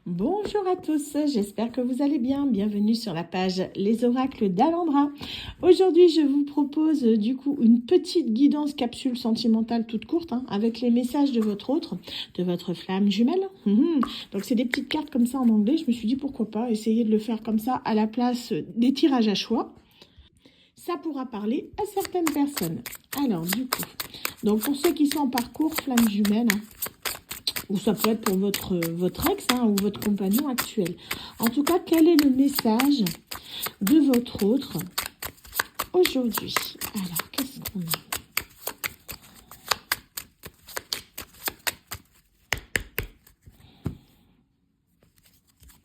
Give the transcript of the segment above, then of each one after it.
Bonjour à tous, j'espère que vous allez bien. Bienvenue sur la page Les Oracles d'Alendra. Aujourd'hui, je vous propose du coup une petite guidance capsule sentimentale toute courte avec les messages de votre autre, de votre flamme jumelle. Donc c'est des petites cartes comme ça en anglais. Je me suis dit pourquoi pas essayer de le faire comme ça à la place des tirages à choix. Ça pourra parler à certaines personnes. Alors du coup, donc pour ceux qui sont en parcours flamme jumelle, ou ça peut être pour votre ex ou votre compagnon actuel. En tout cas, quel est le message de votre autre aujourd'hui? Alors, qu'est-ce qu'on a?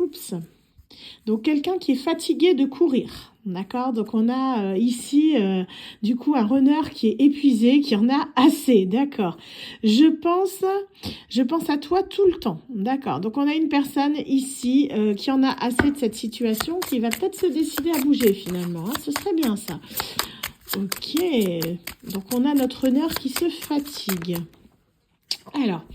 Oups. Donc, quelqu'un qui est fatigué de courir. D'accord, donc on a ici du coup un runner qui est épuisé, qui en a assez, d'accord. Je pense à toi tout le temps, d'accord. Donc on a une personne ici qui en a assez de cette situation, qui va peut-être se décider à bouger finalement, ce serait bien ça. Ok, donc on a notre runner qui se fatigue. Alors,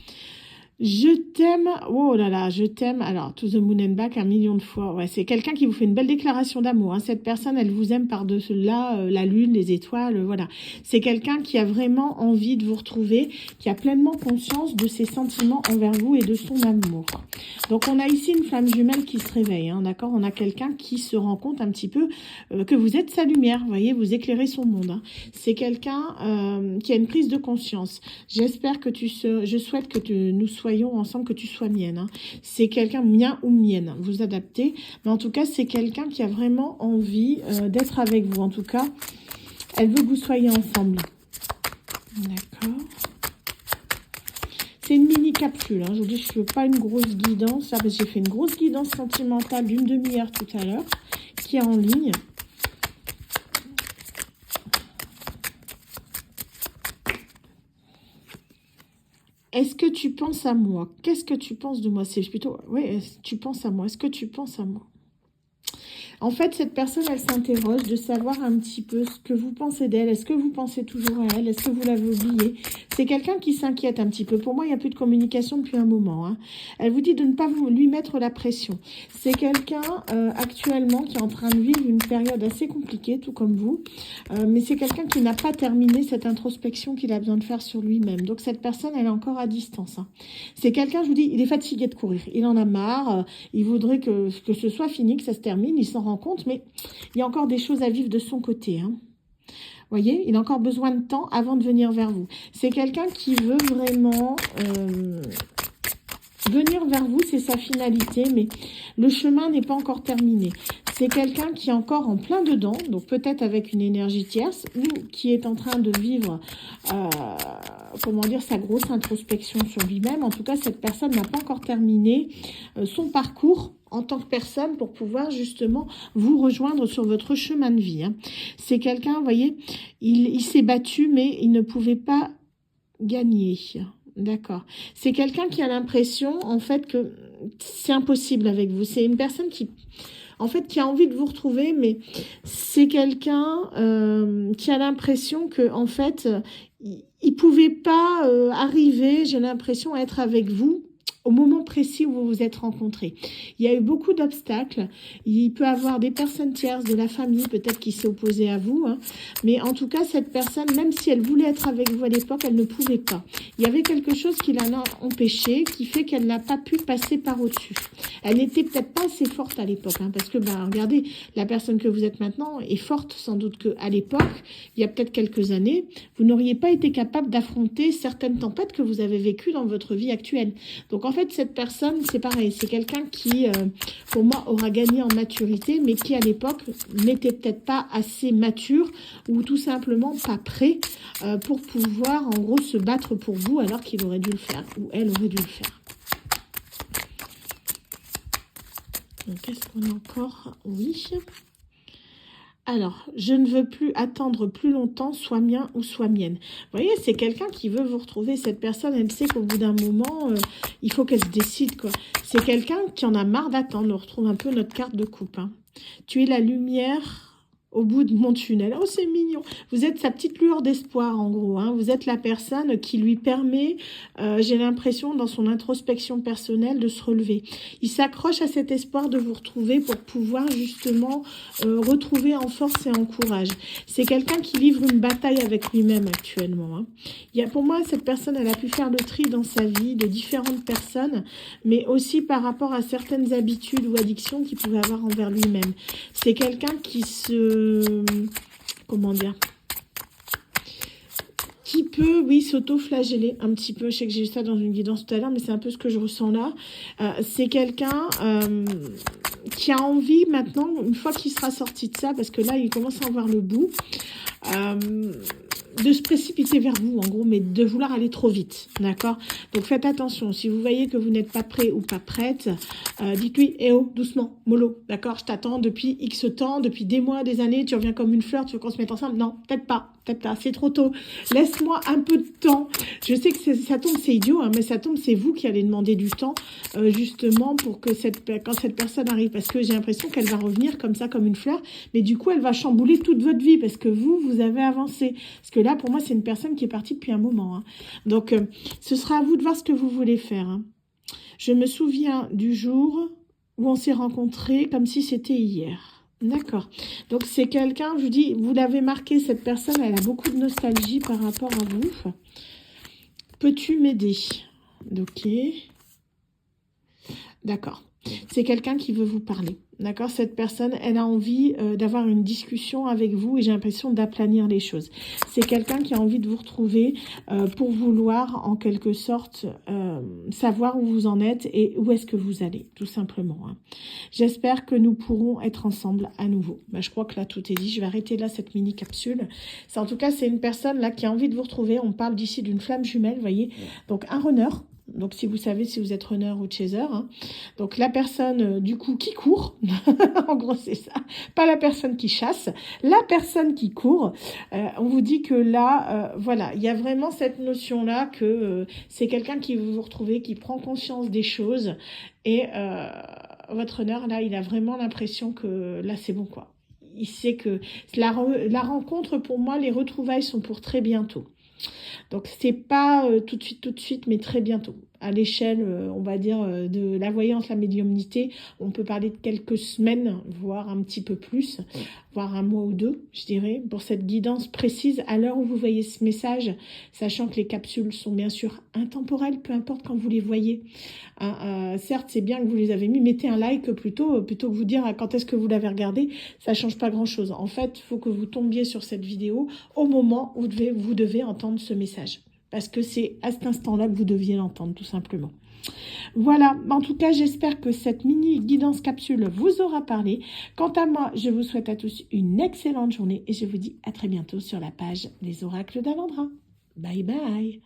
je t'aime, oh là là, je t'aime, alors, to the moon and back 1 million de fois, ouais, c'est quelqu'un qui vous fait une belle déclaration d'amour, cette personne, elle vous aime par-dessus là, la lune, les étoiles, voilà, c'est quelqu'un qui a vraiment envie de vous retrouver, qui a pleinement conscience de ses sentiments envers vous et de son amour. Donc, on a ici une flamme jumelle qui se réveille, d'accord, on a quelqu'un qui se rend compte un petit peu que vous êtes sa lumière, vous voyez, vous éclairez son monde, c'est quelqu'un qui a une prise de conscience. J'espère que je souhaite que nous soyons ensemble, que tu sois mienne. C'est quelqu'un mien ou mienne, vous adaptez. Mais en tout cas, c'est quelqu'un qui a vraiment envie d'être avec vous. En tout cas, elle veut que vous soyez ensemble. D'accord. C'est une mini capsule. Je vous dis, je ne fais pas une grosse guidance. J'ai fait une grosse guidance sentimentale d'une demi-heure tout à l'heure, qui est en ligne. Est-ce que tu penses à moi? Qu'est-ce que tu penses de moi? C'est plutôt, oui, tu penses à moi. Est-ce que tu penses à moi? En fait, cette personne, elle s'interroge de savoir un petit peu ce que vous pensez d'elle. Est-ce que vous pensez toujours à elle? Est-ce que vous l'avez oubliée? C'est quelqu'un qui s'inquiète un petit peu. Pour moi, il n'y a plus de communication depuis un moment. Elle vous dit de ne pas lui mettre la pression. C'est quelqu'un actuellement qui est en train de vivre une période assez compliquée, tout comme vous. Mais c'est quelqu'un qui n'a pas terminé cette introspection qu'il a besoin de faire sur lui-même. Donc, cette personne, elle est encore à distance. C'est quelqu'un, je vous dis, il est fatigué de courir. Il en a marre. Il voudrait que ce soit fini, que ça se termine. Il s'en rend compte, mais il y a encore des choses à vivre de son côté. Vous voyez, il a encore besoin de temps avant de venir vers vous. C'est quelqu'un qui veut vraiment venir vers vous, c'est sa finalité, mais le chemin n'est pas encore terminé. C'est quelqu'un qui est encore en plein dedans, donc peut-être avec une énergie tierce, ou qui est en train de vivre, comment dire, sa grosse introspection sur lui-même. En tout cas, cette personne n'a pas encore terminé son parcours en tant que personne pour pouvoir justement vous rejoindre sur votre chemin de vie. C'est quelqu'un, vous voyez, il s'est battu, mais il ne pouvait pas gagner. D'accord. C'est quelqu'un qui a l'impression, en fait, que c'est impossible avec vous. C'est une personne qui, en fait, qui a envie de vous retrouver, mais c'est quelqu'un qui a l'impression que, en fait, il pouvait pas arriver, j'ai l'impression, à être avec vous au moment précis où vous vous êtes rencontrés. Il y a eu beaucoup d'obstacles. Il peut y avoir des personnes tierces de la famille, peut-être qui s'est opposée à vous. Mais en tout cas, cette personne, même si elle voulait être avec vous à l'époque, elle ne pouvait pas. Il y avait quelque chose qui l'a empêchée, qui fait qu'elle n'a pas pu passer par au-dessus. Elle n'était peut-être pas assez forte à l'époque. Parce que, regardez, la personne que vous êtes maintenant est forte, sans doute qu'à l'époque, il y a peut-être quelques années, vous n'auriez pas été capable d'affronter certaines tempêtes que vous avez vécues dans votre vie actuelle. Donc, en fait, cette personne, c'est pareil, c'est quelqu'un qui, pour moi, aura gagné en maturité, mais qui, à l'époque, n'était peut-être pas assez mature ou tout simplement pas prêt pour pouvoir, en gros, se battre pour vous alors qu'il aurait dû le faire ou elle aurait dû le faire. Donc, qu'est-ce qu'on a encore? Oui. Alors, je ne veux plus attendre plus longtemps, soit mien ou soit mienne. Vous voyez, c'est quelqu'un qui veut vous retrouver. Cette personne, elle sait qu'au bout d'un moment, il faut qu'elle se décide, quoi. C'est quelqu'un qui en a marre d'attendre. On retrouve un peu notre carte de coupe. Tu es la lumière au bout de mon tunnel. Oh, c'est mignon. Vous êtes sa petite lueur d'espoir, en gros. Hein. Vous êtes la personne qui lui permet, j'ai l'impression, dans son introspection personnelle, de se relever. Il s'accroche à cet espoir de vous retrouver pour pouvoir, justement, retrouver en force et en courage. C'est quelqu'un qui livre une bataille avec lui-même actuellement. Hein. Pour moi, cette personne, elle a pu faire le tri dans sa vie de différentes personnes, mais aussi par rapport à certaines habitudes ou addictions qu'il pouvait avoir envers lui-même. C'est quelqu'un qui comment dire, qui peut, oui, s'auto-flageller un petit peu. Je sais que j'ai eu ça dans une guidance tout à l'heure, mais c'est un peu ce que je ressens là. C'est quelqu'un qui a envie maintenant, une fois qu'il sera sorti de ça, parce que là, il commence à en voir le bout, de se précipiter vers vous, en gros, mais de vouloir aller trop vite, d'accord? Donc, faites attention. Si vous voyez que vous n'êtes pas prêt ou pas prête, dites-lui, eh oh, doucement, mollo, d'accord? Je t'attends depuis X temps, depuis des mois, des années, tu reviens comme une fleur, tu veux qu'on se mette ensemble? Non, peut-être pas, c'est trop tôt. Laisse-moi un peu de temps. Je sais que ça tombe, c'est idiot, hein, mais ça tombe, c'est vous qui allez demander du temps, justement, pour que quand cette personne arrive, parce que j'ai l'impression qu'elle va revenir comme ça, comme une fleur, mais du coup, elle va chambouler toute votre vie, parce que vous avez avancé. Parce que là, pour moi, c'est une personne qui est partie depuis un moment. Hein. Donc, ce sera à vous de voir ce que vous voulez faire. Hein. Je me souviens du jour où on s'est rencontrés comme si c'était hier. D'accord. Donc, c'est quelqu'un, je vous dis, vous l'avez marqué, cette personne, elle a beaucoup de nostalgie par rapport à vous. Peux-tu m'aider? Ok. D'accord. C'est quelqu'un qui veut vous parler. D'accord? Cette personne, elle a envie d'avoir une discussion avec vous et j'ai l'impression d'aplanir les choses. C'est quelqu'un qui a envie de vous retrouver pour vouloir, en quelque sorte, savoir où vous en êtes et où est-ce que vous allez, tout simplement. Hein. J'espère que nous pourrons être ensemble à nouveau. Bah, je crois que là, tout est dit. Je vais arrêter là cette mini-capsule. En tout cas, c'est une personne là qui a envie de vous retrouver. On parle d'ici d'une flamme jumelle, vous voyez. Donc, un runner. Donc, si vous savez si vous êtes runner ou chaser. Hein. Donc, la personne, du coup, qui court. En gros, c'est ça. Pas la personne qui chasse. La personne qui court. On vous dit que là, voilà, il y a vraiment cette notion-là que c'est quelqu'un qui veut vous retrouver, qui prend conscience des choses. Et votre runner, là, il a vraiment l'impression que là, c'est bon, quoi. Il sait que la rencontre, pour moi, les retrouvailles sont pour très bientôt. Donc, c'est pas tout de suite, mais très bientôt. À l'échelle, on va dire, de la voyance, la médiumnité, on peut parler de quelques semaines, voire un petit peu plus, voire un mois ou deux, je dirais, pour cette guidance précise à l'heure où vous voyez ce message, sachant que les capsules sont bien sûr intemporelles, peu importe quand vous les voyez. Certes, c'est bien que vous les avez mis, mettez un like plutôt que vous dire quand est-ce que vous l'avez regardé, ça change pas grand-chose. En fait, il faut que vous tombiez sur cette vidéo au moment où vous devez entendre ce message. Parce que c'est à cet instant-là que vous deviez l'entendre, tout simplement. Voilà, en tout cas, j'espère que cette mini guidance capsule vous aura parlé. Quant à moi, je vous souhaite à tous une excellente journée et je vous dis à très bientôt sur la page Les Oracles d'Alendra. Bye bye.